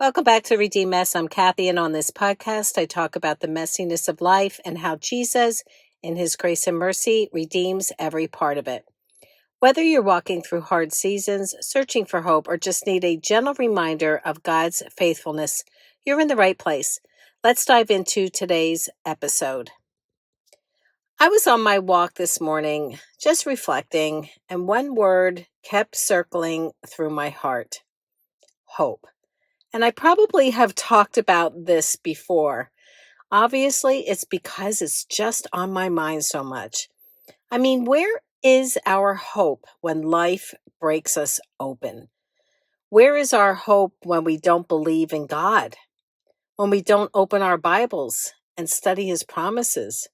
Welcome back to Redeem Mess. I'm Kathy, and on this podcast, I talk about the messiness of life and how Jesus, in his grace and mercy, redeems every part of it. Whether you're walking through hard seasons, searching for hope, or just need a gentle reminder of God's faithfulness, you're in the right place. Let's dive into today's episode. I was on my walk this morning, just reflecting, and one word kept circling through my heart: hope. And I probably have talked about this before. Obviously, it's because it's just on my mind so much. I mean, where is our hope when life breaks us open? Where is our hope when we don't believe in God? When we don't open our Bibles and study his promises?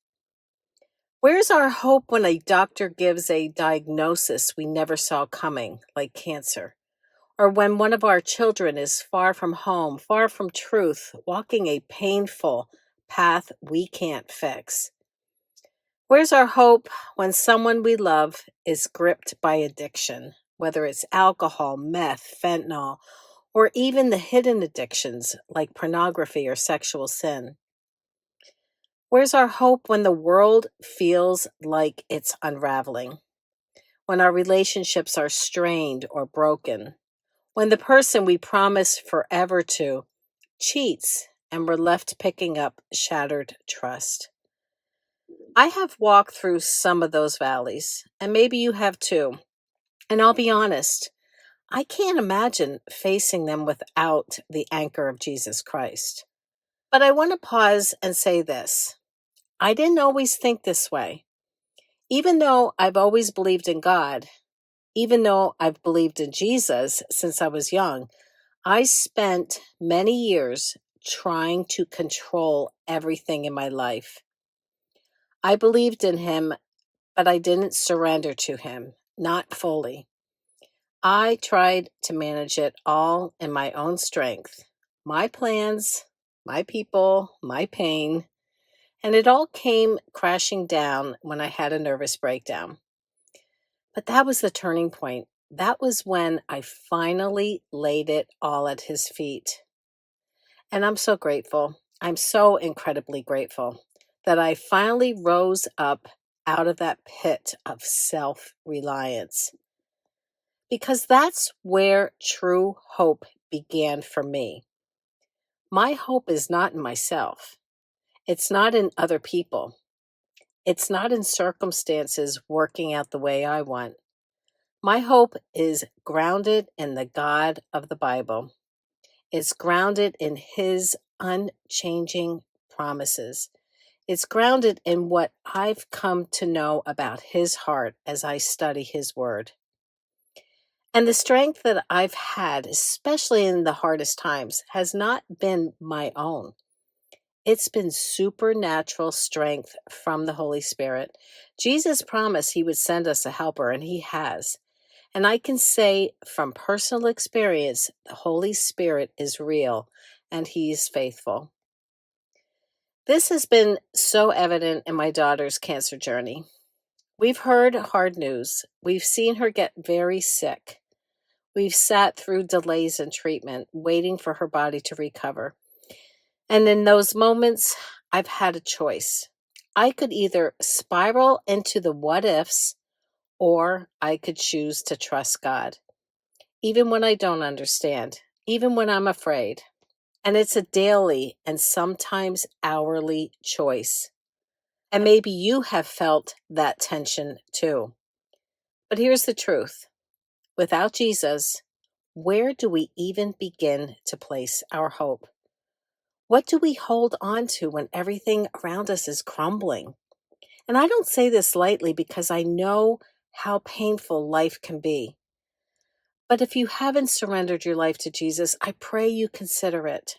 Where's our hope when a doctor gives a diagnosis we never saw coming, like cancer? Or when one of our children is far from home, far from truth, walking a painful path we can't fix? Where's our hope when someone we love is gripped by addiction, whether it's alcohol, meth, fentanyl, or even the hidden addictions like pornography or sexual sin? Where's our hope when the world feels like it's unraveling, when our relationships are strained or broken? When the person we promised forever to cheats and we're left picking up shattered trust? I have walked through some of those valleys, and maybe you have too. And I'll be honest, I can't imagine facing them without the anchor of Jesus Christ. But I want to pause and say this: I didn't always think this way. Even though I've always believed in God, even though I've believed in Jesus since I was young, I spent many years trying to control everything in my life. I believed in him, but I didn't surrender to him, not fully. I tried to manage it all in my own strength, my plans, my people, my pain, and it all came crashing down when I had a nervous breakdown. But that was the turning point. That was when I finally laid it all at his feet. And I'm so grateful. I'm so incredibly grateful that I finally rose up out of that pit of self reliance. Because that's where true hope began for me. My hope is not in myself, it's not in other people, it's not in circumstances working out the way I want. My hope is grounded in the God of the Bible. It's grounded in his unchanging promises. It's grounded in what I've come to know about his heart as I study his word. And the strength that I've had, especially in the hardest times, has not been my own. It's been supernatural strength from the Holy Spirit. Jesus promised he would send us a helper, and he has. And I can say from personal experience, the Holy Spirit is real and he is faithful. This has been so evident in my daughter's cancer journey. We've heard hard news. We've seen her get very sick. We've sat through delays in treatment, waiting for her body to recover. And in those moments, I've had a choice. I could either spiral into the what ifs, or I could choose to trust God, even when I don't understand, even when I'm afraid. And it's a daily and sometimes hourly choice. And maybe you have felt that tension too. But here's the truth: without Jesus, where do we even begin to place our hope? What do we hold on to when everything around us is crumbling? And I don't say this lightly because I know how painful life can be. But if you haven't surrendered your life to Jesus, I pray you consider it.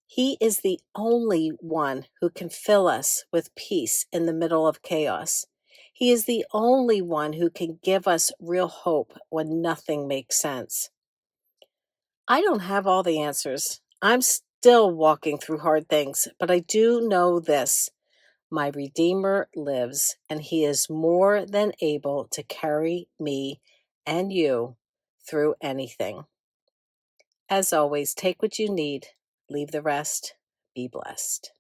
He is the only one who can fill us with peace in the middle of chaos. He is the only one who can give us real hope when nothing makes sense. I don't have all the answers. I'm still walking through hard things, but I do know this: my Redeemer lives, and he is more than able to carry me and you through anything. As always, take what you need, leave the rest. Be blessed.